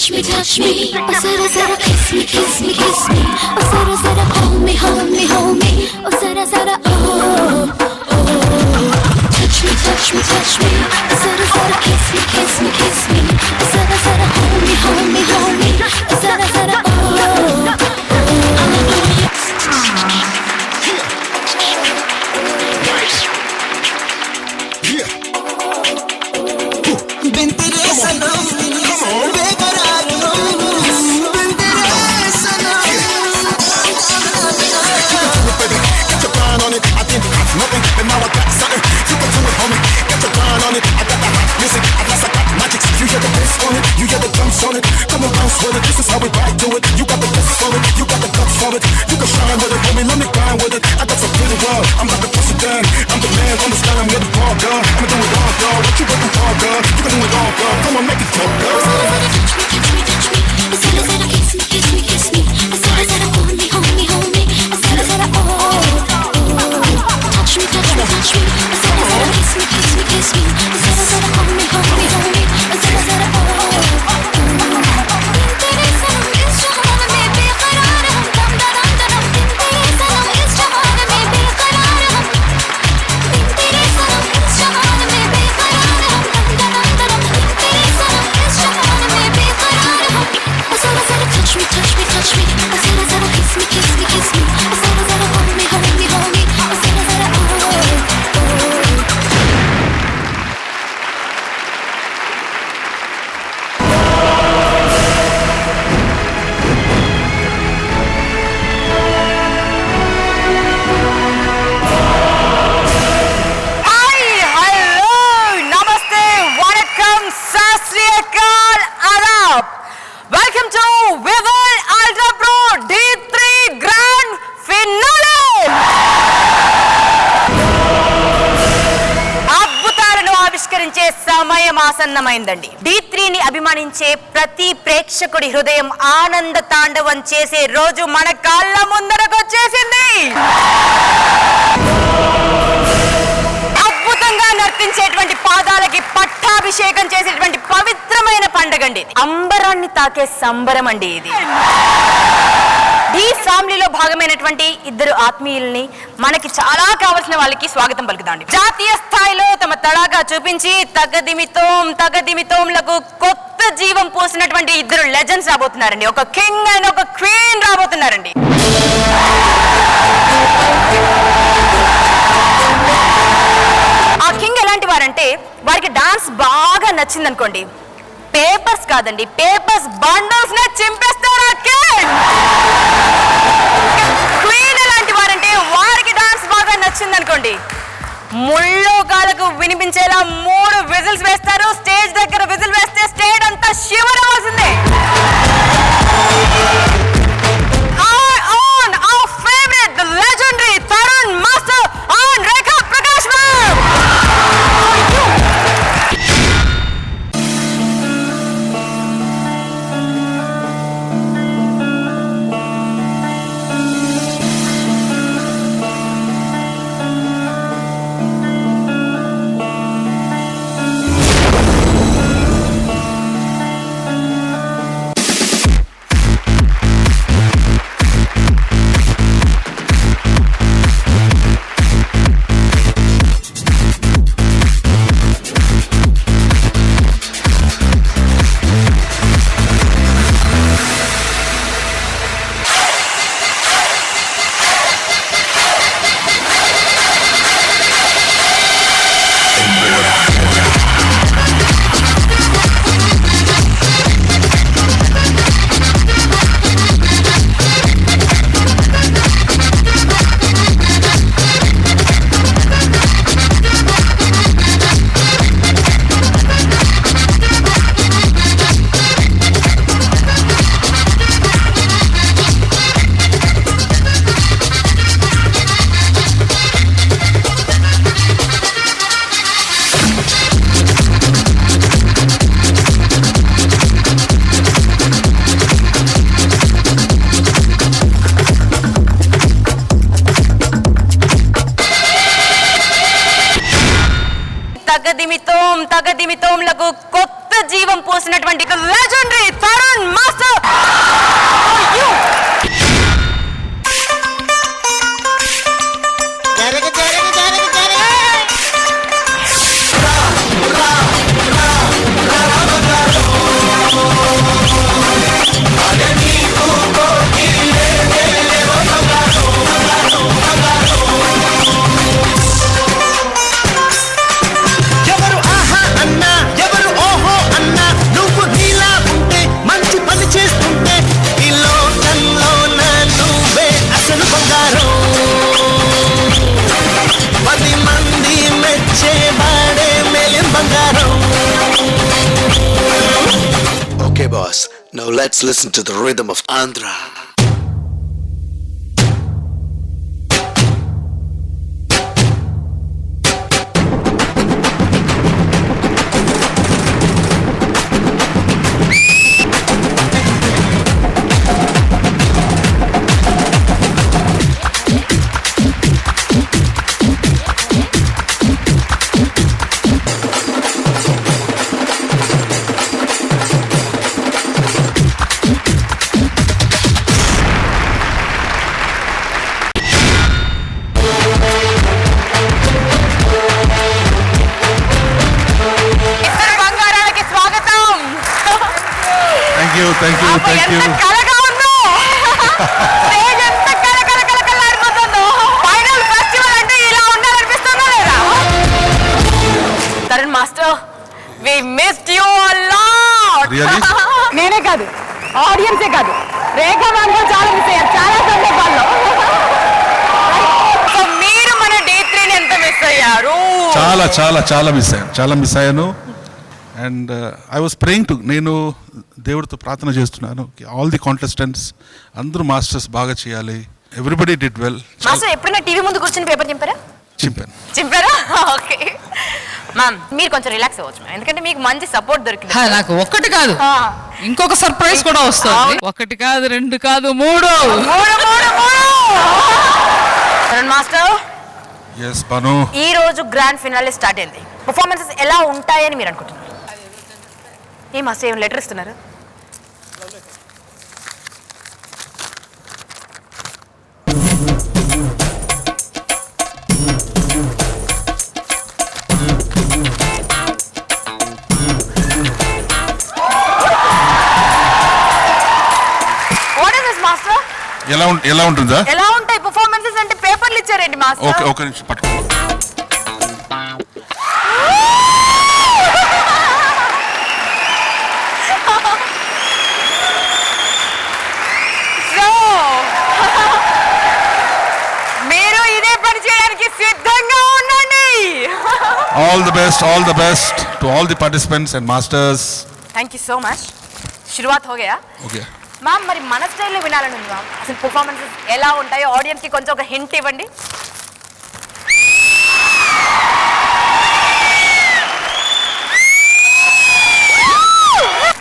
touch me. Oh, zara zara kiss me, kiss me, kiss me. Oh, zara zara hold me, hold me, hold me. Oh, zara zara oh, oh. Touch me, touch me, touch me. Oh, zara zara kiss me, kiss me, kiss me. Oh, zara zara hold me, hold me, hold me. Oh, zara zara oh, oh. You get the jumps on it, come and bounce with it. This is how we ride to it. You got the guts for it, you got the guts for it. You can shine with it, homie, let me grind with it. I got some pretty wild, I'm about to bust it down. I'm the man on the style, I'm with the ball, girl. I'ma do it all, girl. What you working for, girl? You can do it all, girl. Come on, make it talk, girl. Touch me, touch me, touch me. Zara zara kiss me, kiss me, kiss me. Zara zara hold me, hold me, hold me. Zara zara oh, oh. Touch me, touch me, touch me. Zara zara kiss me, kiss me, kiss me. Zara zara hold me, hold me, hold me. Zara zara oh, oh. Welcome to Vivid Ultra Pro D3 Grand Finale! అద్భుతాలను ఆవిష్కరించే సమయం ఆసన్నమైందండి. D3ని అభిమానించే ప్రతి ప్రేక్షకుడి హృదయం ఆనంద తాండవం చేసే రోజు మన కళ్ళ ముందరకు వచ్చేసింది. అద్భుతంగా నర్తించేటువంటి పాదాలకి పట్టాభిషేకం చేసేటువంటి పవిత్రమైన పండుగండి. అంబరాన్ని తాకే సంబరం అండి ఇది. ఈ ఫ్యామిలీలో భాగమైనటువంటి ఇద్దరు ఆత్మీయుల్ని మనకి చాలా కావాల్సిన వాళ్ళకి స్వాగతం పలుకుతాండి. జాతీయ స్థాయిలో తమ తడాగా చూపించి తగదిమితోంలకు కొత్త జీవం పోసినటువంటి ఇద్దరు లెజెండ్స్ రాబోతున్నారండి. ఒక కింగ్ అండ్ ఒక క్వీన్ రాబోతున్నారండి. ఆ కింగ్ ఎలాంటి వారంటే వారికి డాన్స్ బాగా నచ్చింది అనుకోండి, పేపర్స్ కాదండి, పేపర్స్ బండల్స్ నే చింపేస్తారు. క్వీన్ ఎలాంటి వారంటే వారికి డాన్స్ బాగా నచ్చింది అనుకోండి, ముళ్ళోకాలకు వినిపించేలా 3 విజిల్స్ వేస్తారు. స్టేజ్ దగ్గర విజిల్ వేస్తే స్టేజ్ అంతా శివరవలసిందే. Our favorite, the legendary Tarun Master and Rekha Prakash ma'am. తగదిమితోం తగదిమితోంలకు కొత్త జీవం పోసినటువంటి legendary Tarun master. Okay, boss. Now let's listen to the rhythm of Andhra. Thank you. కలగా ఉందో స్టేజ్ ఎంత కలకలకలకలాడిపోతుందో. ఫైనల్ ఫెస్టివల్ అంటే ఇలా ఉండాలనిపిస్తుందా లేదా? Tarun master, we missed you a lot. Really? నేనే కాదు, ఆడియన్సే కాదు, రేఖా మ్యామ్ కూడా చాలా మిస్ అయ్యారు చాలా సందర్భాల్లో. సో మీరు మన D3 ని ఎంత మిస్ అయ్యారు? చాలా మిస్ అయ్యాను. And I was praying to, నేను దేవుడితో ప్రార్థన చేస్తున్నాను, ఆల్ ది కాంటెస్టెంట్స్ అందరూ మాస్టర్స్ బాగా చేయాలి. Everybody did well. మాస్టర్ ఎప్పుడైనా టీవీ ముందు కూర్చొని పేపర్ చింపారా? ఓకే మ్యామ్, మీరు కొంచెం రిలాక్స్ అవ్వచ్చు మ్యామ్, ఎందుకంటే మీకు మంచి సపోర్ట్ దొరికింది. నాకు ఒకటి కాదు, ఇంకొక సర్ప్రైజ్ కూడా వస్తుంది. ఒకటి కాదు, రెండు కాదు, మూడు. తరుణ్ మాస్టర్, yes Banu, ఈ రోజు గ్రాండ్ ఫినాలే స్టార్ట్ అయింది. పర్ఫార్మెన్సెస్ ఎలా ఉంటాయని మీరు అనుకుంటున్నారు? ఏ మాస్టర్ ఏం లెటర్ ఇస్తున్నారు? What is this master? ఎలా ఉంటుందా? ఎలా ఉంటాయి పర్ఫార్మెన్సెస్ అంటే? పేపర్లు ఇచ్చారేంటి మాస్టర్? ఓకే, ఒక నిమిషం పట్టుకో. మీరు ఇదే పని చేయడానికి సిద్ధంగా ఉండండి. All the best to all the participants and masters. Thank you so much. शुरुआत हो गया. Okay. మ్యామ్, మరి మన స్టైల్లో వినాలని ఉంది మ్యామ్. అసలు పర్ఫార్మెన్సెస్ ఎలా ఉంటాయో ఆడియన్స్కి కొంచెం ఒక హింట్ ఇవ్వండి.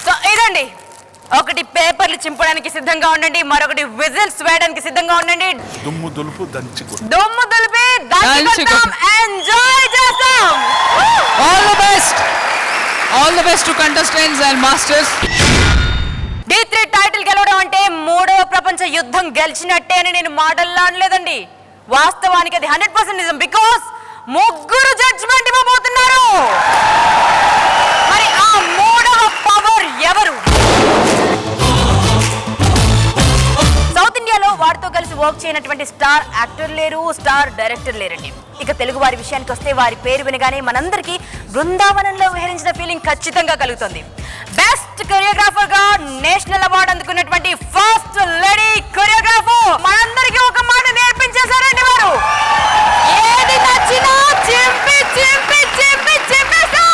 సో ఇదండి, ఒకటి పేపర్లు చింపడానికి సిద్ధంగా ఉండండి, మరొకటి విజిల్స్ వేయడానికి సిద్ధంగా ఉండండి. దుమ్ము దులిపి దంచి ఎంజాయ్ చేస్తాం. All the best to contestants and masters. D3 title గెలవడం అంటే మూడవ ప్రపంచ యుద్ధం గెలిచినట్టే అని నేను మాటల్లో అనలేదండి. వాస్తవానికి అది 100% నిజం. బికాస్ ముగ్గురు జడ్జిమెంట్ ఇవ్వబోతున్నారు. మరి ఆ మూడవ పవర్ ఎవరు? సౌత్ ఇండియాలో వారితో కలిసి వర్క్ చేయనటువంటి స్టార్ యాక్టర్ లేరు, స్టార్ డైరెక్టర్ లేరండి. ఇక తెలుగు వారి విషయానికి వస్తే వారి పేరు వినగానే మనందరికీ బృందావనంలో విహరించిన ఫీలింగ్ ఖచ్చితంగా కలుగుతుంది. బెస్ట్ కొరియోగ్రాఫర్ గా నేషనల్ అవార్డు అందుకున్నటువంటి ఫస్ట్ లేడీ కొరియోగ్రాఫర్ మనందరికీ ఒక మాట నేర్పించేశారండి వారు. ఏది నచ్చినా చింపి చింపి చింపి చింపేస్తాం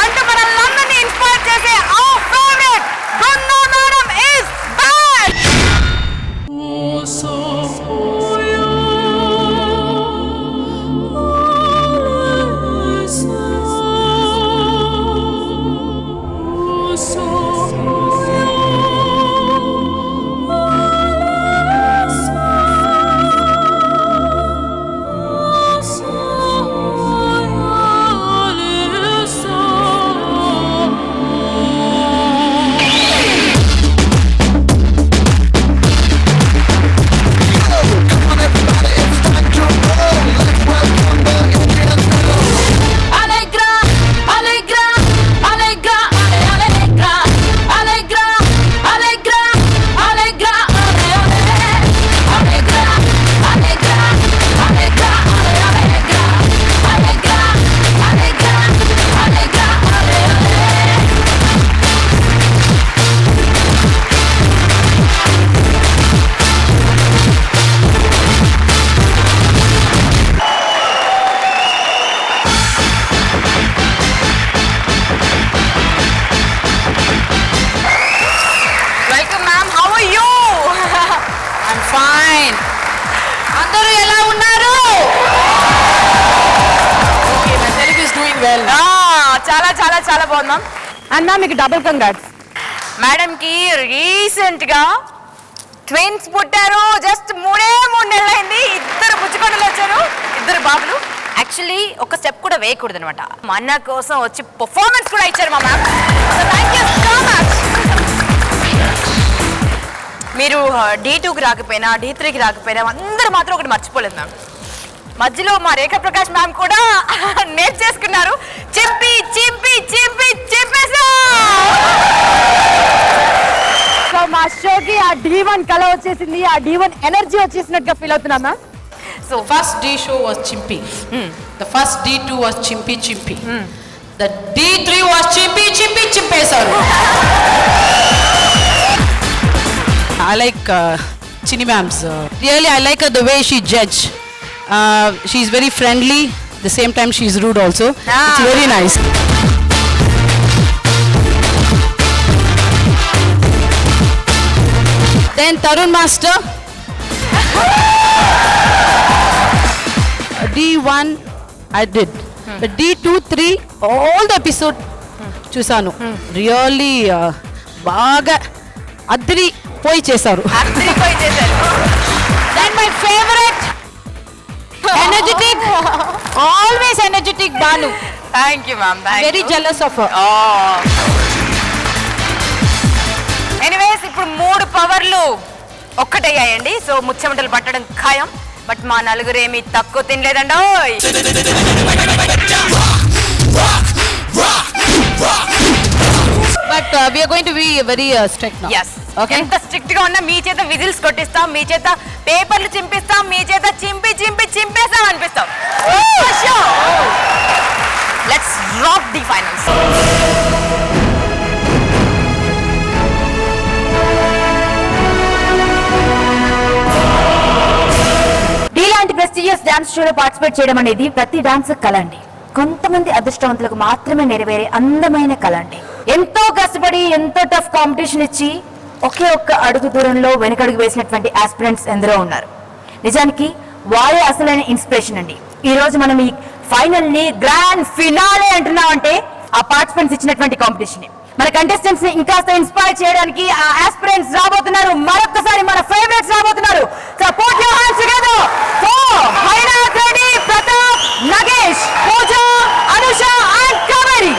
అంటే మనల్ని ఇన్స్పైర్ చేసే ఆ favourite Brinda madam is back. చాలా బాగుంది మ్యామ్. అండ్ మ్యామ్ మీకు డబుల్ కంగ్రాట్స్. మేడం కి రీసెంట్ గా ట్విన్స్ పుట్టారు. జస్ట్ 3 నెలలు అయింది. 2 పుచ్చుకొండలు వచ్చారు, 2 బాబులు. యాక్చువల్లీ ఒక స్టెప్ కూడా వేయకూడదు అనమాట. మన కోసం వచ్చి పర్ఫార్మెన్స్ కూడా ఇచ్చారు మా ma'am. Thank you so much. మీరు D2కి రాకపోయినా D3కి రాకపోయినా అందరూ మాత్రం ఒకటి మర్చిపోలేదు మ్యామ్. మధ్యలో మా రేఖా ప్రకాష్ మ్యామ్ కూడా నేర్చేసుకున్నారు. చింపి చింపి చింపి చింపేసా. సో మా షోకి ఆ D1 కళ వచ్చేసింది, ఆ D1 ఎనర్జీ వచ్చేసినట్టుగా ఫీల్ అవుతున్నా ma'am. So first D show was Chimpy. The first D2 was Chimpy Chimpy. The D3 was Chimpy Chimpy Chimpesaru. I like Chini ma'ams. Really, I like her the way she judge. She's very friendly. At the same time, she's rude also. It's very nice. Then Tarun Master. D1 I did, but D2, 3 all the episode చూసాను. Really బాగా అద్రి పోయి చేశారు. Then my favorite, energetic, always energetic Bhanu. thank you ma'am. Very jealous of her. Anyways ఇప్పుడు 3 పవర్లు ఒక్కటయ్యాయండి. So ముచ్చెమటలు పట్టడం ఖాయం. But మా నలుగురు ఏమి తక్కువ తినలేదండో. But we are going to be very strict now. Yes. Okay. ఎంత స్ట్రిక్ట్ గా ఉన్నా మీ చేత విజిల్స్ కొట్టిస్తాం, మీ చేత పేపర్లు చింపిస్తాం, మీ చేత చింపి చింపి చింపేస్తాం అనిపిస్తాం. Let's rock the finals. ఇలాంటి ప్రెస్టీజియస్ డాన్స్ షోలో పార్టిసిపేట్ చేయడం అనేది ప్రతి డాన్స్ కళ అండి. కొంతమంది అదృష్టవంతులకు మాత్రమే నెరవేరే అందమైన కళ అండి. ఎంతో కష్టపడి ఎంతో టఫ్ కాంపిటీషన్ ఇచ్చి ఒకే ఒక్క అడుగు దూరంలో వెనకడుగు వేసినటువంటి ఆస్పిరెంట్స్ ఎందరో ఉన్నారు. నిజానికి వారే అసలైన ఇన్స్పిరేషన్ అండి. ఈ రోజు మనం ఈ ఫైనల్ ని గ్రాండ్ ఫినాలే అంటున్నామంటే ఆ పార్టిసిపెంట్స్ ఇచ్చినటువంటి కాంపిటీషన్. మన కంటెస్టెంట్స్ ని ఇంకాస్త ఇన్స్పైర్ చేయడానికి ఆ ఆస్పిరెంట్స్ రాబోతున్నారు. మరొకసారి మన ఫేవరెట్స్ రాబోతున్నారు. So put your hands together for Hainath Reddy, Pratap, Nagesh, Pooja, Anusha and Kaveri.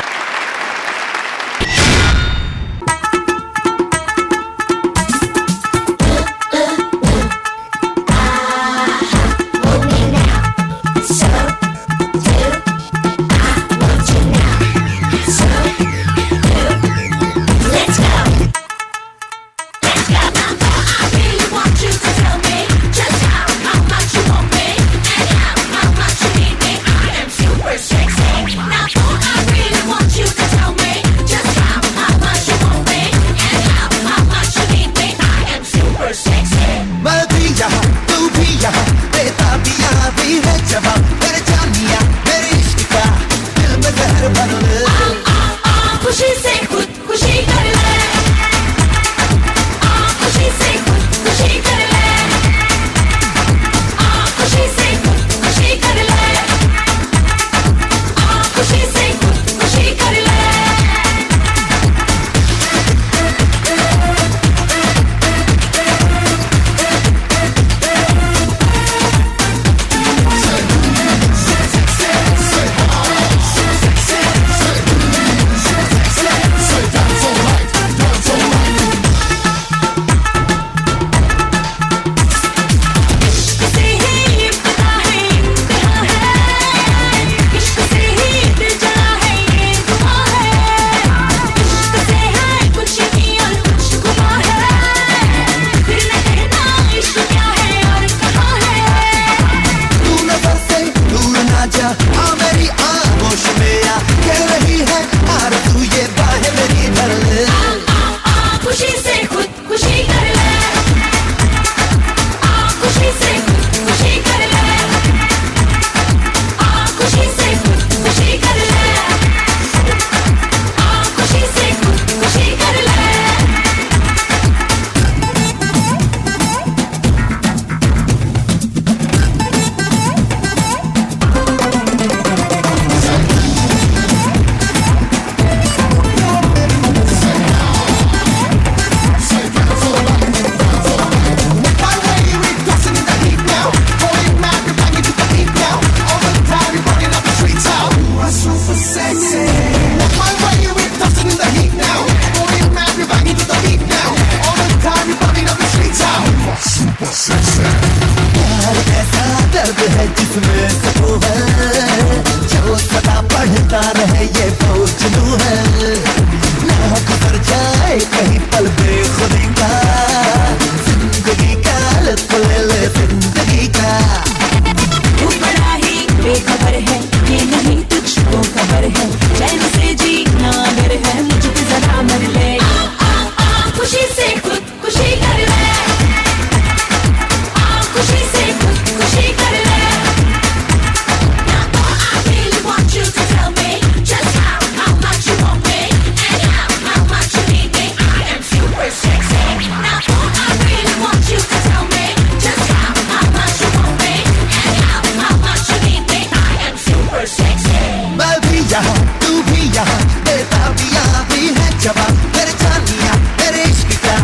यहाँ तू भी यहाँ बेताबियां भी है जवां मेरे जानिया मेरे इश्क का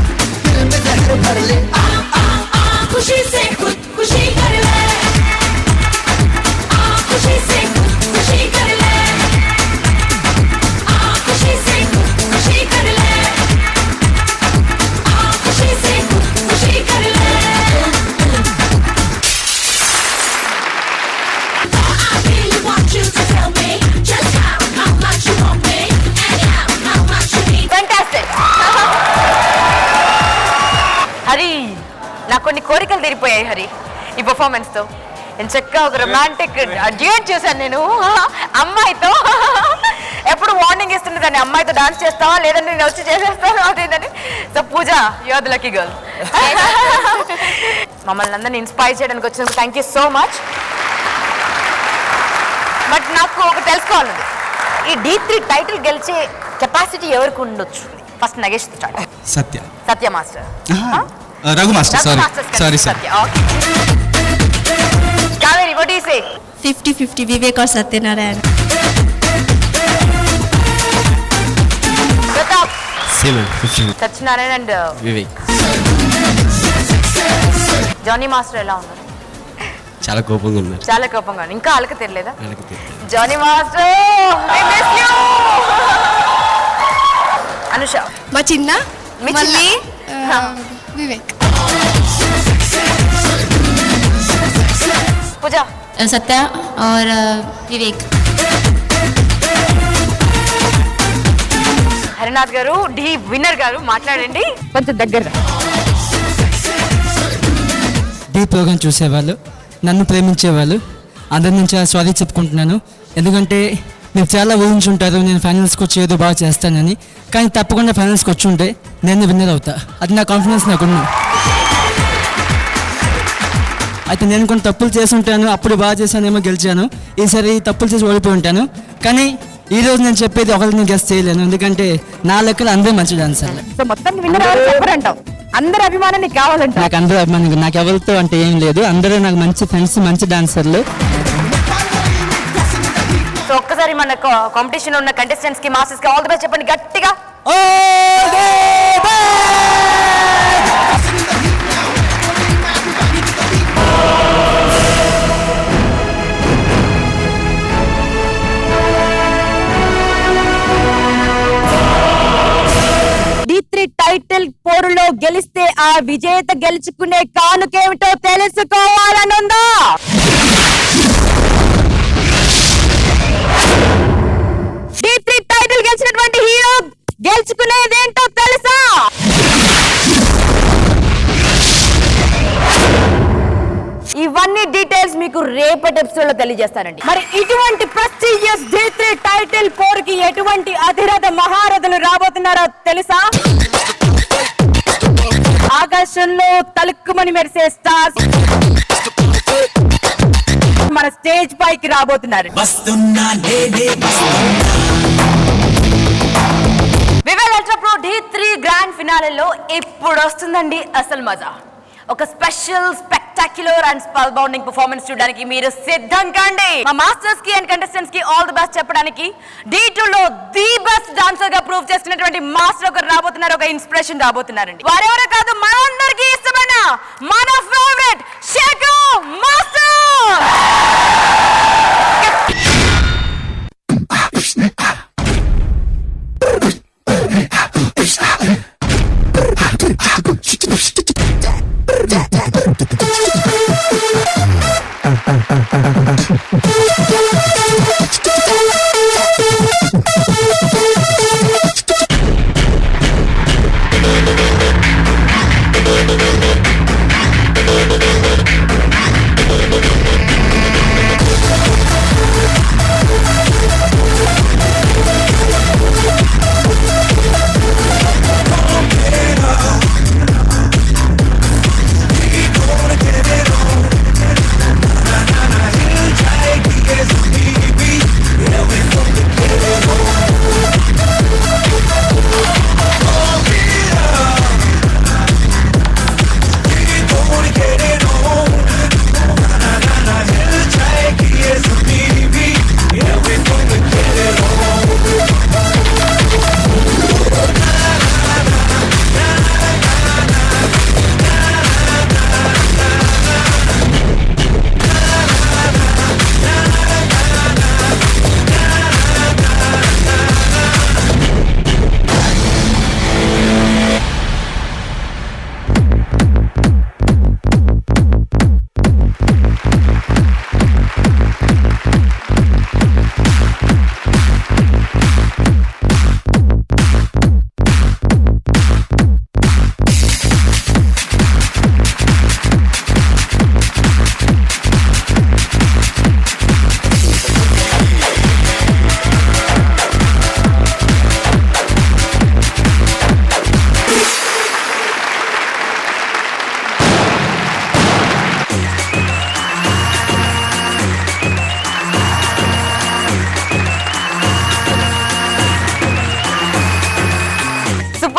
दिल में जहर भर ले खुशी से खुद खुशी कर ले खुशी से खुद खुशी कर ले खुशी से खुद खुशी कर ले खुशी से खुद खुशी कर ले I really want you to tell me just how much you want me and how much you need. Fantastic. Hari నాకు కొన్ని కోరికలు తీరిపోయాయి హరి ఈ పర్ఫార్మెన్స్ తో. నేను చక్కగా ఒక రొమాంటిక్ డ్యూయట్ చూసాను నేను అమ్మాయితో. ఎప్పుడు వార్నింగ్ ఇస్తుంది దాన్ని, అమ్మాయితో డాన్స్ చేస్తావా లేదంటే నేను వచ్చి చేసేస్తాను అదేంటని. So Pooja, you are the lucky girl. మమ్మల్ని అందరినీ ఇన్స్పైర్ చేయడానికి వచ్చినందుకు thank you so much. But నాకు ఒక తెలుసుకోవాలండి, ఈ D3 టైటిల్ గెలిచే కెపాసిటీ ఎవరికి ఉండొచ్చు? First Nagesh start. Satya master, Raghu master, sorry Satya. Okay Kaveri, what do you say? 50-50 Vivek और सत्यनारायण. ప్రతాప్, 50 సత్యనారాయణ అండ్ వివేక్. జానీ మాస్టర్ ఎలా ఉన్నారు? చాలా కోపంగా ఉన్నారు. చాలా కోపంగా ఉన్నారు. ఇంకా అలక తెలియదా? Jani master, we miss you. Anusha, మా చిన్న మళ్ళీ వివేక్. పూజ, सत्या और विवेक. హరినాథ్ గారు, డి విన్నర్ గారు మాట్లాడండి కొంచెం దగ్గర. డీ ప్రోగ్రామ్ చూసేవాళ్ళు, నన్ను ప్రేమించేవాళ్ళు అందరి నుంచి సారీ చెప్పుకుంటున్నాను. ఎందుకంటే మీరు చాలా ఊహించుంటారు నేను ఫైనల్స్కి వచ్చి ఏదో బాగా చేస్తానని, కానీ తప్పకుండా ఫైనల్స్కి వచ్చి ఉంటే నేను విన్నర్ అవుతా. అది నా కాన్ఫిడెన్స్ నాకున్నా. అయితే నేను కొన్ని తప్పులు చేసి ఉంటాను, అప్పుడు బాగా చేశానేమో గెలిచాను, ఈసారి తప్పులు చేసి ఓడిపోయి ఉంటాను. కానీ ఈరోజు నేను చెప్పేది ఒకరికి నేను గెస్ట్ చేయలేను, ఎందుకంటే నా లెక్కలు అందరూ మంచి డాన్సర్లు. సో మొత్తం విన్నర్ ఎవరు చెప్పరంటావు? అందరి అభిమానం నీకు కావాలంట? నాకు అందరూ అభిమానం, నాకు ఎవరితో అంటే ఏం లేదు, అందరూ నాకు మంచి ఫ్రెండ్స్, మంచి డాన్సర్లు. సో ఒక్కసారి మన కాంపిటీషన్ ఉన్న కంటెస్టెంట్స్ కి, మాస్టర్స్ కి ఆల్ ది బెస్ట్ చెప్పండి గట్టిగా. D3 టైటిల్ పోరులో గెలిస్తే ఆ విజేత గెలుచుకునే కానుకేమిటో తెలుసుకోవాలనుందా? D3 టైటిల్ గెలిచినటువంటి హీరో గెలుచుకునేదేంటో తెలుసా? ఇవన్నీ డీటెయిల్స్ మీకు రేపటి ఎపిసోడ్ లో తెలియజేస్తానండి. మరి ఇటువంటి ప్రెస్టీజియస్ D3 టైటిల్ పోరుకి ఎటువంటి అధిరథ మహారథులు రాబోతున్నారో తెలుసా? ఆకాశంలో తలుక్కుమని మెరిసే స్టార్స్ మన స్టేజ్ పైకి రాబోతున్నారు. Vivek ultra pro D3 grand ఫినాలేలో ఇప్పుడు వస్తుందండి అసలు మజా. ఒక special spectacular and spell bounding performance చూడడానికి మీరు సిద్ధం కండి. మా మాస్టర్స్ కి అండ్ కంటెస్టెంట్స్ కి ఆల్ ది బెస్ట్ చెప్పడానికి D2 లో ది బెస్ట్ డాన్సర్ గా ప్రూవ్ చేస్తున్నటువంటి మాస్టర్ ఒకరు రాబోతున్నారు, ఒక ఇన్స్పిరేషన్ రాబోతున్నారండి. వారెవరో కాదు, మనందరికీ ఇష్టమైన మన ఫేవరెట్ షేకు master.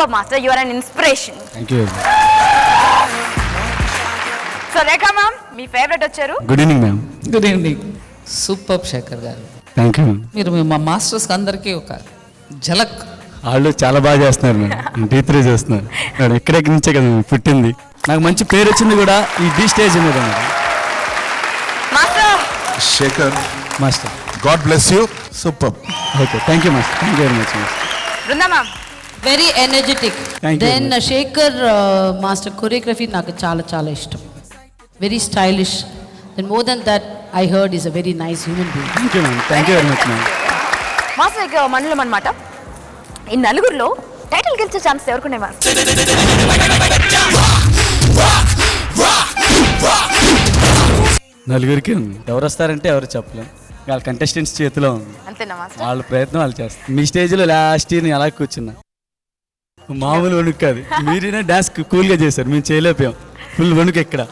Super master, you are an inspiration. Thank you. So Rekha ma'am, మీ ఫేవరెట్ వచ్చారు. Good evening ma'am. Good evening. Super Shekhar garu. Thank you. మీరు మా మాస్టర్స్ అందరికీ ఒక ఝలక్. వాళ్ళు చాలా బాగా చేస్తున్నారు మేడం. D3 చేస్తున్నారు మేడం. ఎక్కడెక్కడి నుంచే కదా పుట్టింది. నాకు మంచి పేరు వచ్చింది కూడా ఈ D స్టేజ్ మీద madam. Master Shekhar master, god bless you. Super. Okay, thank you master. Thank you very much master. Brinda ma'am. Very energetic. Thank you, then Shekhar master choreography నాకు చాలా చాలా ఇష్టం. Very stylish. Then more than that I heard is a very nice human being. Thank you ma'am. Thank you very much ma'am. Master ఇక మండలం అనమాట. ఈ నలుగురిలో title గెలిచే ఛాన్స్ ఎవరుకునే మాస్టర్? నలుగురికి ఉంది. ఎవరు వస్తారంటే ఎవరు చెప్పలేం. వాళ్ళ కంటెస్టెంట్స్ చేతిలో ఉంది. అంతేనా మాస్టర్? వాళ్ళ ప్రయత్నం వాళ్ళు చేస్తారు. మీ స్టేజ్లో లాస్ట్ ఇయర్ నేను అలా కూర్చున్నా. మామూలు వణుకు కాదు. మీరైనా డాన్స్ కూల్గా చేశారు, మేము చేయలేకపోయాం. ఫుల్ వణుకు. ఇక్కడ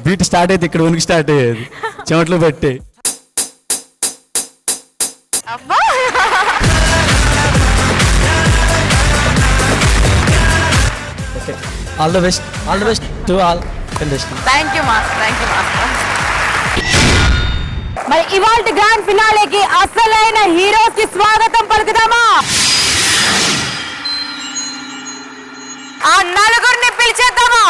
బీట్ స్టార్ట్ అయితే ఇక్కడ వణుకు స్టార్ట్ అయ్యేది, చెమట్లు పట్టే. అబ్బా, all the best. All the best to all contestants. Thank you master. Thank you master. మరి ఇవాల్టి గ్రాండ్ ఫినాలేకి అసలైన హీరోస్ కి స్వాగతం పలుకుదామా? ఆ నలుగురిని పిలిచేద్దామా?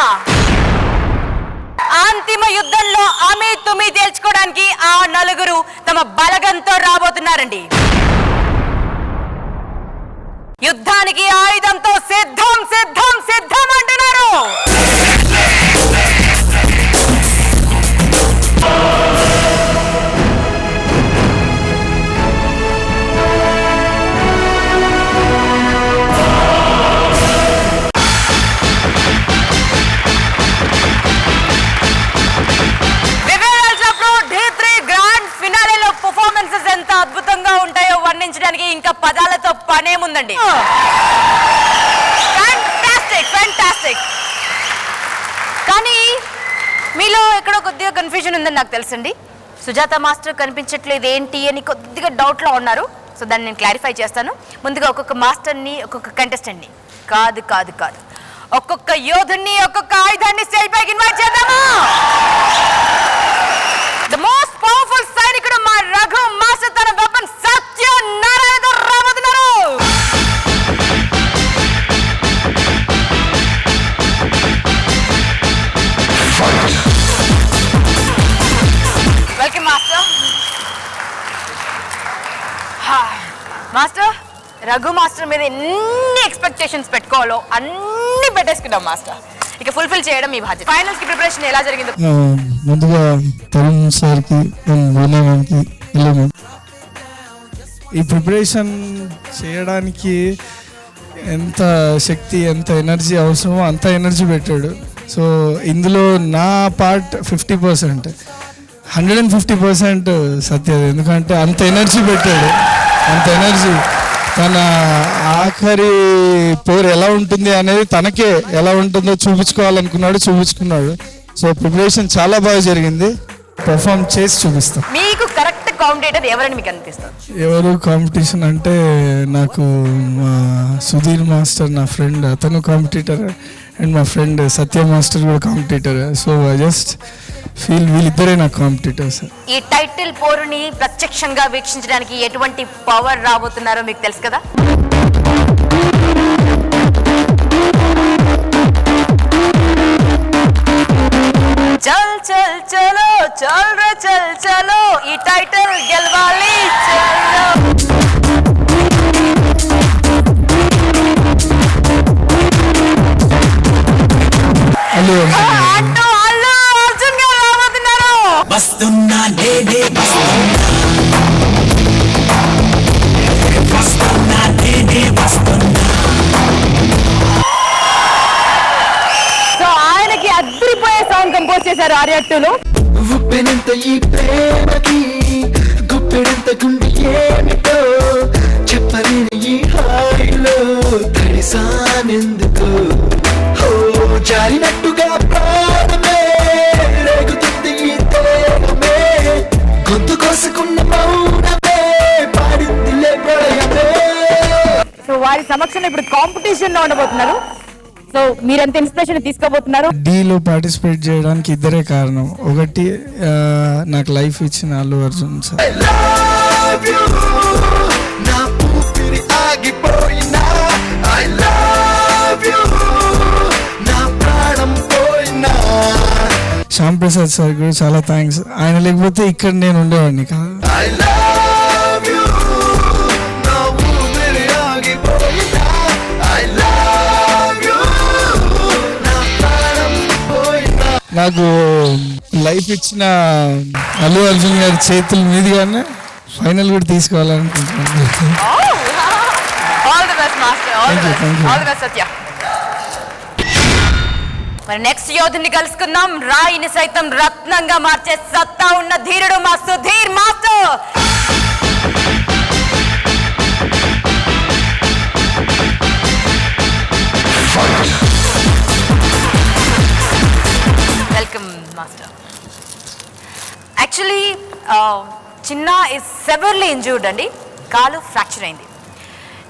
అంతిమ యుద్ధంలో అమీ తుమి తేల్చుకోవడానికి ఆ నలుగురు తమ బలగంతో రాబోతున్నారండి. యుద్ధానికి ఆయుధంతో సిద్ధం సిద్ధం సిద్ధం అంటున్నారు. పర్ఫార్మెన్సెస్ ఎంత అద్భుతంగా ఉంటాయో వర్ణించడానికి ఇంకా పదాలతో పనేముందండి. Fantastic, fantastic. కానీ మీలో ఎక్కడో కొద్దిగా కన్ఫ్యూజన్ ఉందని నాకు తెలుసండి. సుజాత మాస్టర్ కనిపించట్లేదు ఏంటి అని కొద్దిగా డౌట్లో ఉన్నారు. సో దాన్ని నేను క్లారిఫై చేస్తాను. ముందుగా ఒక్కొక్క మాస్టర్ని, ఒక్కొక్క కంటెస్టెంట్ని కాదు కాదు కాదు ఒక్కొక్క యోధుని, ఒక్కొక్క ఆయుధాన్ని స్టేజ్ పైకి ఇన్వైట్ చేద్దామా? ద మోస్ట్ పవర్ఫుల్ సైనికుడు మా రఘు మాస్టర్ తన వెపన్ సత్యనారాయణతో రాబోతున్నారు. Welcome master. Master, Raghu master మీద ఎన్ని ఎక్స్పెక్టేషన్స్ పెట్టుకోవాలో అన్ని పెట్టేసుకున్నాం మాస్టర్. ఇక ఫుల్ఫిల్ చేయడం మీ బాధ్యత. ఫైనల్స్ కి ప్రిపరేషన్ ఎలా జరిగిందో ముందుగా తరుణ్ సార్కి కి ఈ ప్రిపరేషన్ చేయడానికి ఎంత శక్తి, ఎంత ఎనర్జీ అవసరమో అంత ఎనర్జీ పెట్టాడు. సో ఇందులో నా పార్ట్ 50%, 150% సత్యది. ఎందుకంటే అంత ఎనర్జీ పెట్టాడు, అంత ఎనర్జీ. తన ఆఖరి పోరు ఎలా ఉంటుంది అనేది తనకే ఎలా ఉంటుందో చూపించుకోవాలనుకున్నాడు, చూపించుకున్నాడు. సో ప్రిపరేషన్ చాలా బాగా జరిగింది. పర్ఫామ్ చేసి చూపిస్తాం. మీకు కరెక్ట్ కాంపిటేటర్ ఎవరని మీకు అనిపిస్తుంది? ఎవరు కాంపిటీషన్ అంటే నాకు మా సుధీర్ మాస్టర్ నా ఫ్రెండ్, అతను కాంపిటీటర్. అండ్ మా ఫ్రెండ్ సత్య మాస్టర్ కూడా competitor. So I just feel వీళ్ళిద్దరే నా కాంపిటీటర్స్. ఈ టైటిల్ పోరుని ప్రత్యక్షంగా వీక్షించడానికి ఎటువంటి పవర్ రాబోతున్నారో మీకు తెలుసు కదా. చల్ చల్ చలో, చల్ రే చల్ చలో, ఈ టైటిల్ గెలవాలి చలో. అంటూ అల్లు అర్జున్ గారు రాబోతున్నారు. వస్తున్నా నేనే వస్తున్నా నేనే వస్తున్నా. సో ఆయనకి అద్దరిపోయే సాంగ్ కంపోజ్ చేశారు ఆర్యా 2లో. ఉప్పెనంత ఈ ప్రేమకి గుప్పెడంత గుండె ఏమిటో చెప్పలేని ఈ హాయిలో తడిసానెందుకు జారినట్టుగా ప్రాణమే రేగుతుంది ఈ తేగమే గొంతు కోసుకున్న మౌనమే పాడిందిలే ప్రళయమే. సో వారి సమక్షంలో ఇప్పుడు కాంపిటీషన్ లో ఉండబోతున్నారు. సో మీరెంత ఇన్స్పిరేషన్ తీసుకోబోతున్నారు? డీలో పార్టిసిపేట్ చేయడానికి ఇద్దరే కారణం. ఒకటి నాకు లైఫ్ ఇచ్చిన అల్లు అర్జున్ సార్. శ్యామ్ ప్రసాద్ సార్ కూడా చాలా థ్యాంక్స్. ఆయన లేకపోతే ఇక్కడ నేను ఉండేవాడిని కాదు. నాకు లైఫ్ ఇచ్చిన అల్లు అర్జున్ గారి చేతుల మీదుగానే ఫైనల్ కూడా తీసుకోవాలనుకుంటున్నాను. మరి నెక్స్ట్ యోధుని కలుసుకుందాం. రాయిని సైతం రత్నంగా మార్చే సత్తా ఉన్న ధీరుడు మా Sudheer master. Welcome master. Actually చిన్న ఇస్ సెవర్లీ ఇంజూర్డ్ అండి. కాలు ఫ్రాక్చర్ అయింది.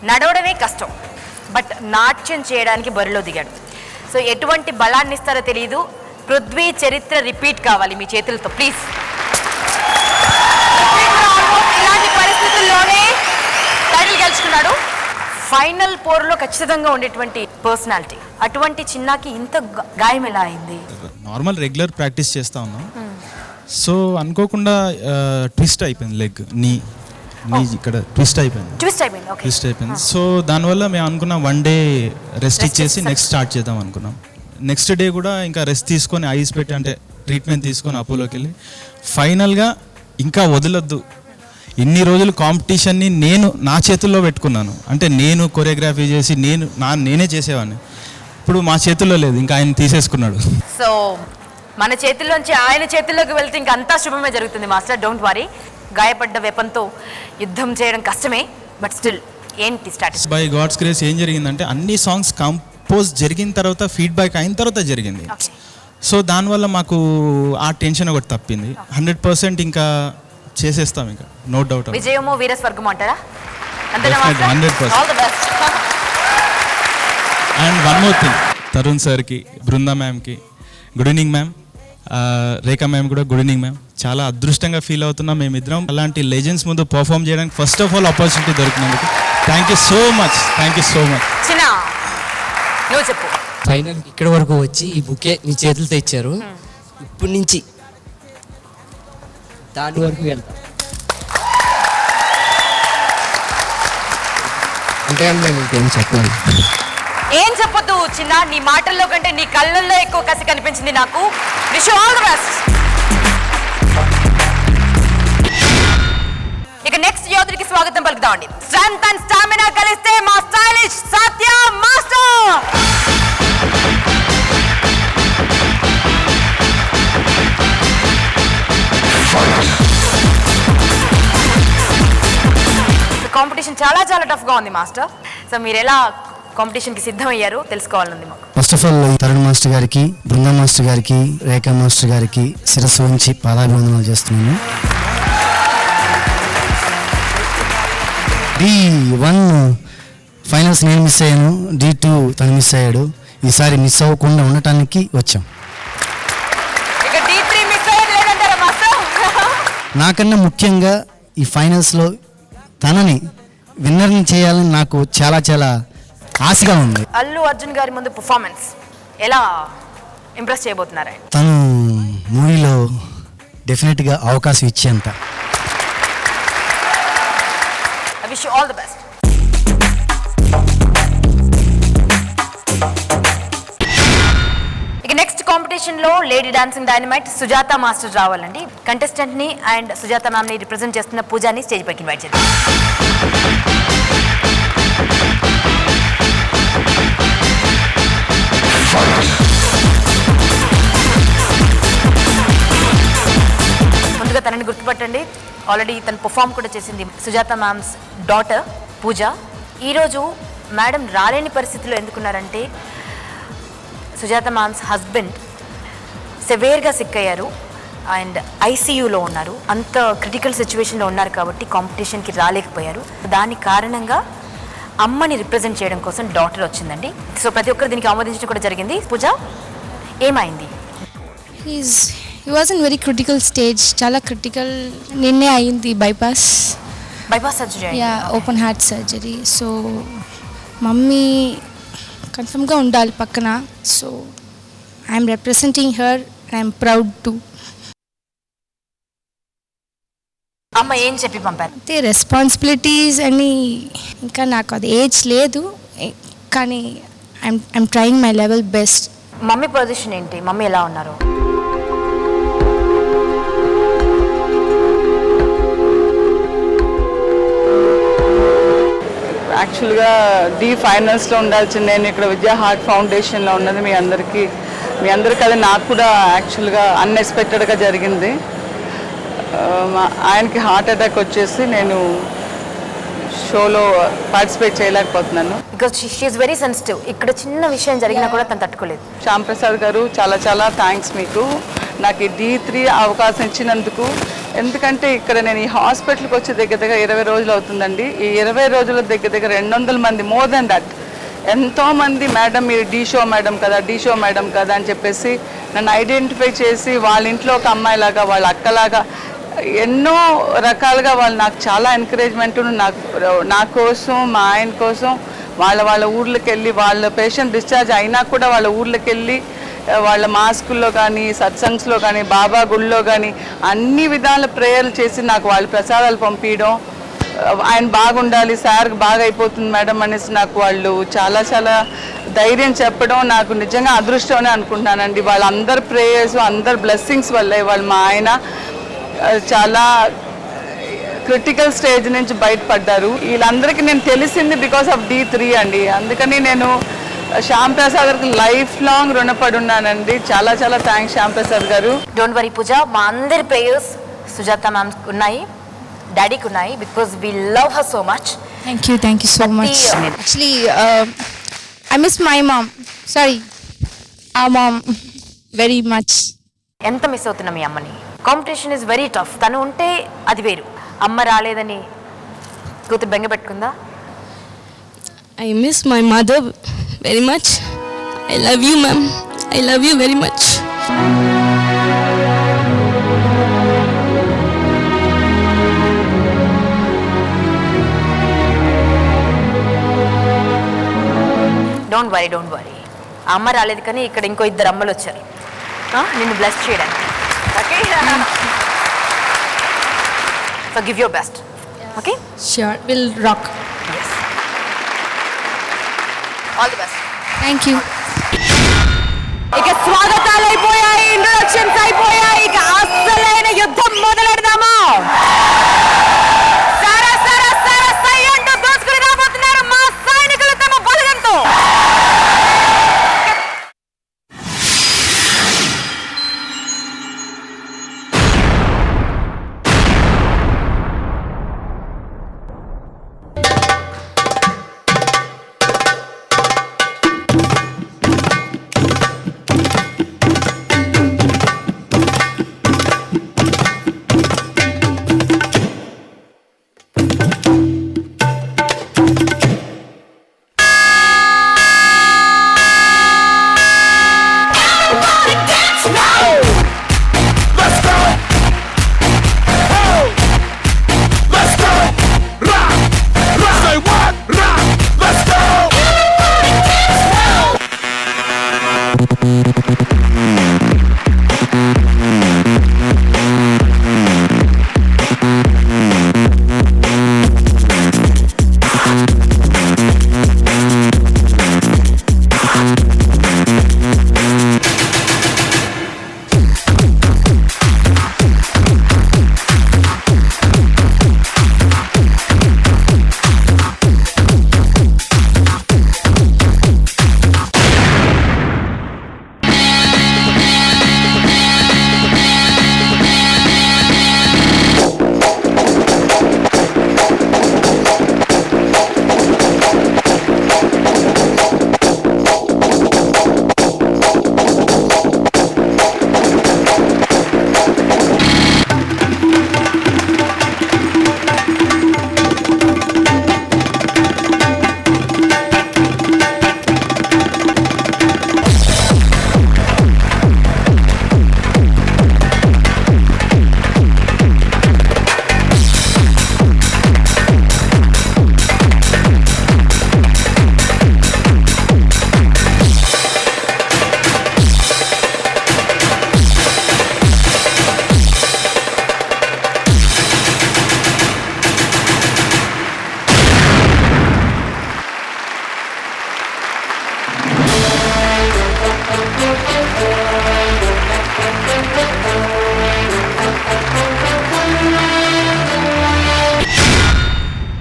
నడవడమే కష్టం, బట్ నాట్యం చేయడానికి బరిలో దిగాడు. సో ఎటువంటి బలాన్ని ఇస్తారో తెలియదు. పృథ్వీ చరిత్ర రిపీట్ కావాలి మీ చేతులతో ప్లీజ్. ఇలాంటి పరిస్థితుల్లోనే టైటిల్ గెలుచుకున్నాడు. ఫైనల్ పోర్లో ఖచ్చితంగా ఉండేటువంటి పర్సనాలిటీ. అటువంటి చిన్నకి ఇంత గాయం ఎలా అయింది? నార్మల్ రెగ్యులర్ ప్రాక్టీస్ చేస్తా ఉన్నాం. సో అనుకోకుండా ట్విస్ట్ అయిపోయింది లెగ్, నీ ఇక్కడ ట్విస్ట్ అయిపోయింది. సో దానివల్ల మేము అనుకున్నాం 1 డే రెస్ట్ ఇచ్చేసి నెక్స్ట్ స్టార్ట్ చేద్దాం అనుకున్నాం. నెక్స్ట్ డే కూడా ఇంకా రెస్ట్ తీసుకొని ఐస్ పెట్టి అంటే ట్రీట్మెంట్ తీసుకొని అపోలోకి వెళ్ళి ఫైనల్గా ఇంకా వదలొద్దు, ఇన్ని రోజులు కాంపిటీషన్ని నేను నా చేతుల్లో పెట్టుకున్నాను. అంటే నేను కొరియోగ్రఫీ చేసి నేనే చేసేవాడిని. ఇప్పుడు మా చేతుల్లో లేదు, ఇంకా ఆయన తీసేసుకున్నాడు. సో మన చేతుల్లోంచి ఆయన చేతుల్లోకి వెళ్తే ఇంకా అంతా శుభమే జరుగుతుంది మాస్టర్. Don't worry. గాయపడ్డ వెపన్తో యుద్ధం చేయడం కష్టమే, బట్ స్టిల్ ఏంటి స్టార్ట్? బై గాడ్స్ గ్రేస్ ఏం జరిగిందంటే అన్ని సాంగ్స్ కంపోజ్ జరిగిన తర్వాత ఫీడ్బ్యాక్ అయిన తర్వాత జరిగింది. సో దానివల్ల మాకు ఆ టెన్షన్ ఒకటి తప్పింది. 100% ఇంకా చేసేస్తాం, ఇంకా నో డౌట్. విజయమో వీరస్వర్గం అంటారా? 100%. And one more thing, Tarun సార్కి, బృందా మ్యామ్కి గుడ్ ఈవినింగ్ మ్యామ్, రేఖా మ్యామ్ కూడా గుడ్ ఈవినింగ్ మ్యామ్. చాలా అదృష్టంగా ఫీల్ అవుతున్నాం మేమిద్దరం అలాంటి లెజెండ్స్ ముందు పర్ఫామ్ చేయడానికి ఫస్ట్ ఆఫ్ ఆల్ ఆపర్చునిటీ దొరికినందుకు థ్యాంక్ యూ సో మచ్. చెప్పు. ఫైనల్ ఇక్కడ వరకు వచ్చి ఈ బుకే నీ చేతులతో ఇచ్చారు. ఇప్పటి నుంచి దాని వరకు వెళ్తా అంటే మేము ఇంకేం చెప్పాలి. ఏం చెప్పొద్దు చిన్న, నీ మాటల్లో కంటే నీ కళ్ళల్లో ఎక్కువ కసి కనిపించింది నాకు. Wish you all the best. ఇక నెక్స్ట్ యోధుడికి స్వాగతం పలుకుతామండి. స్ట్రెంగ్త్ అండ్ స్టామినా కలిస్తే మా స్టైలిష్ సత్య మాస్టర్. కాంపిటీషన్ చాలా చాలా టఫ్ గా ఉంది మాస్టర్. సో మీరు ఎలా కాంపిటీషన్కి సిద్ధమయ్యారు తెలుసుకోవాలని మాకు. First of all Tarun master గారికి, బృందా మాస్టర్ గారికి, రేఖా మాస్టర్ గారికి శిరస్సు వంచి పాదాభివందనాలు చేస్తున్నాను. D1 ఫైనల్స్ నేను మిస్ అయ్యాను, D2 తను మిస్ అయ్యాడు. ఈసారి మిస్ అవ్వకుండా ఉండటానికి వచ్చాం. నాకన్నా ముఖ్యంగా ఈ ఫైనల్స్లో తనని విన్నర్ని చేయాలని నాకు చాలా చాలా ఆశగా ఉంది. అల్లు అర్జున్ గారి ముందు పర్ఫార్మెన్స్ ఎలా ఇంప్రెస్ చేయబోతున్నారా? తను మూవీలో డెఫినెట్గా అవకాశం ఇచ్చేంత. I wish you all the best. ఇక నెక్స్ట్ కాంపిటీషన్ లో lady dancing dynamite Sujatha master రావాలండి. కంటెస్టెంట్ ని అండ్ సుజాత మ్యామ్ ని రిప్రజెంట్ చేస్తున్న పూజాని స్టేజ్ పైకి ఇన్వైట్ చేద్దాం. ముందుగా తనని గుర్తుపట్టండి. ఆల్రెడీ తను పర్ఫామ్ కూడా చేసింది. సుజాత మ్యామ్స్ డాటర్ పూజ. ఈరోజు మేడం రాలేని పరిస్థితిలో ఎందుకున్నారంటే సుజాత మ్యామ్స్ హస్బెండ్ సివియర్గా సిక్ అయ్యారు అండ్ ఐసీయూలో ఉన్నారు. అంత క్రిటికల్ సిచ్యువేషన్లో ఉన్నారు కాబట్టి కాంపిటీషన్కి రాలేకపోయారు. దాని కారణంగా అమ్మని రిప్రజెంట్ చేయడం కోసం డాటర్ వచ్చిందండి. సో ప్రతి ఒక్కరు దీనికి ఆమోదించడం కూడా జరిగింది. పూజ ఏమైంది? He was in very critical stage, చాలా క్రిటికల్. నిన్నే అయింది bypass surgery. Yeah, open heart surgery. So mummy కన్ఫర్మ్గా ఉండాలి పక్కన. So I'm representing her, I'm proud to. అమ్మ ఏం చెప్పి పంపారు? అంటే రెస్పాన్సిబిలిటీస్ అని, ఇంకా నాకు అది ఏజ్ లేదు, కానీ I'm trying my level best. Mummy position ఏంటి? మమ్మీ ఎలా ఉన్నారు? యాక్చువల్గా ఫైనల్స్లో ఉండాల్సింది నేను ఇక్కడ విద్యా హార్ట్ ఫౌండేషన్లో ఉన్నది. మీ అందరికీ అది నాకు కూడా యాక్చువల్గా అన్ఎక్స్పెక్టెడ్గా జరిగింది. ఆయనకి హార్ట్ అటాక్ వచ్చేసి నేను షోలో పార్టిసిపేట్ చేయలేకపోతున్నాను. Because she is very sensitive. ఇక్కడ చిన్న విషయం జరిగినా కూడా తను తట్టుకోలేదు. శ్యామ్ ప్రసాద్ గారు చాలా చాలా థ్యాంక్స్ మీకు, నాకు ఈ D3 అవకాశం ఇచ్చినందుకు. ఎందుకంటే ఇక్కడ నేను ఈ హాస్పిటల్కి వచ్చి దగ్గర 20 రోజులు అవుతుందండి. ఈ 20 రోజుల దగ్గర 200 మంది, మోర్ దెన్ దట్, ఎంతోమంది మేడం మీరు డి షో మేడం కదా అని చెప్పేసి నన్ను ఐడెంటిఫై చేసి వాళ్ళ ఇంట్లో ఒక అమ్మాయిలాగా, వాళ్ళ అక్కలాగా ఎన్నో రకాలుగా వాళ్ళు నాకు చాలా ఎంకరేజ్మెంట్, నా కోసం, మా ఆయన కోసం వాళ్ళ ఊర్లకు వెళ్ళి, వాళ్ళ పేషెంట్ డిశ్చార్జ్ అయినా కూడా వాళ్ళ ఊర్లకు వెళ్ళి వాళ్ళ మాస్కుల్లో కానీ, సత్సంగ్స్లో కానీ, బాబా గుళ్ళో కానీ అన్ని విధాల ప్రేయర్లు చేసి నాకు వాళ్ళు ప్రసాదాలు పంపించడం, ఆయన బాగుండాలి, సార్కి బాగా అయిపోతుంది మేడం అనేసి నాకు వాళ్ళు చాలా చాలా ధైర్యం చెప్పడం నాకు నిజంగా అదృష్టం అని అనుకుంటున్నానండి. వాళ్ళందరి ప్రేయర్స్, అందరి బ్లెస్సింగ్స్ వల్లే వాళ్ళు మా ఆయన చాలా క్రిటికల్ స్టేజ్ నుంచి బయటపడ్డారు. వీళ్ళందరికీ నేను తెలిసింది బికాస్ ఆఫ్ D3 అండి. అందుకని నేను శ్యామ్ ప్రసాద్ గారికి లైఫ్ లాంగ్ రుణపడి ఉన్నానండి. చాలా చాలా థ్యాంక్స్ శ్యామ్ ప్రసాద్ గారు. డోంట్ వరీ పూజ, మా అందరి ప్రేయర్స్ సుజాత మ్యామ్ ఉన్నాయి, డాడీకి ఉన్నాయి, because we love her so much. Thank you so much. Actually I miss my mom, sorry ఆ మామ్ వెరీ మచ్. ఎంత మిస్ అవుతున్నా మీ అమ్మని? Competition is very tough. తను ఉంటే అది వేరు. అమ్మ రాలేదని కూతురు బెంగ పెట్టుకుందా? I miss my mother very much. I love you, ma'am. I love you very much. Don't worry. అమ్మ రాలేదు కానీ ఇక్కడ ఇంకో 2 అమ్మలు వచ్చారు నిన్ను బ్లెస్ చేయడానికి. Okay, so give your best. Okay, Sure, we'll rock. yes, all the best. Thank you. ఇక స్వాగతాలు అయిపోయాయి, ఇంట్రొడక్షన్స్ అయిపోయాయి, ఇక అసలైన యుద్ధం మొదలెడదామా? సై అంటూ దూసుకుని రాబోతున్నారు మా సైనికులు తమ బలగంతో.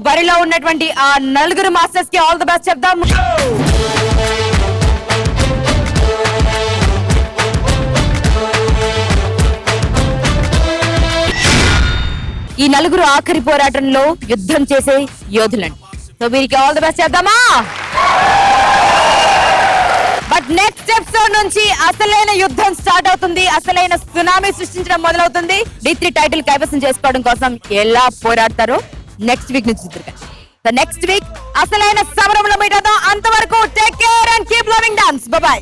బరిలో ఉన్నటువంటి ఆ నలుగురు మాస్టర్స్ కి ఆల్ ది బెస్ట్ చెప్దాం. ఈ నలుగురు ఆఖరి పోరాటంలో యుద్ధం చేసే యోధులండి. సో వీరికి ఆల్ ది బెస్ట్ చేద్దామా? బట్ నెక్స్ట్ ఎపిసోడ్ నుంచి అసలైన యుద్ధం స్టార్ట్ అవుతుంది. అసలైన సునామీ సృష్టించడం మొదలవుతుంది. D3 టైటిల్ కైవసం చేసుకోవడం కోసం ఎలా పోరాడతారో నెక్స్ట్ వీక్ నుంచి సో నెక్స్ట్ వీక్ అసలైన సమరంలో మీట్ అవుతాం. అంతవరకు take care and keep loving dance. By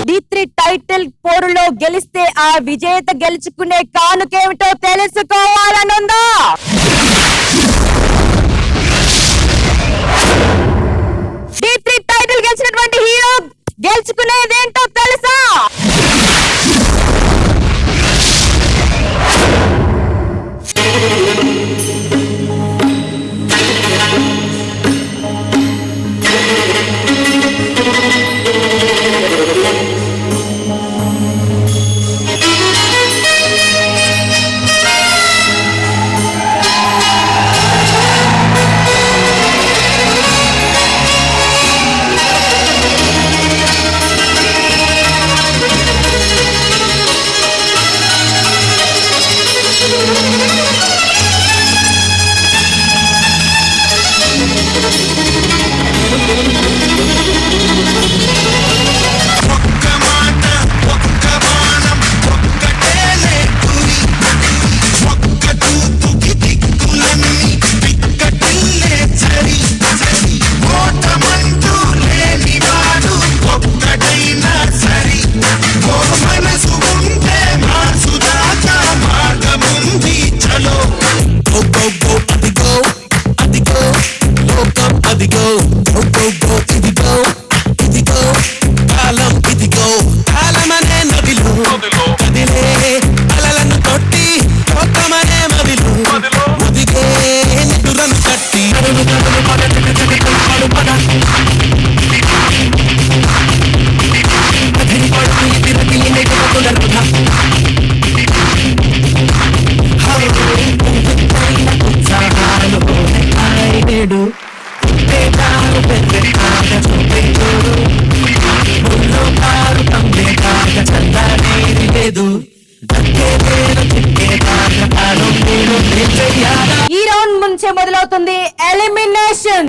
D3 title పోరులో గెలిస్తే ఆ విజేత గెలుచుకునే కానుకేమిటో తెలుసుకోవాలనుందా? D3 టైటిల్ గెలిచినటువంటి హీరో గెలుచుకునేదేంటో తెలుసా? ఈ రౌండ్ నుంచే మొదలవుతుంది ఎలిమినేషన్.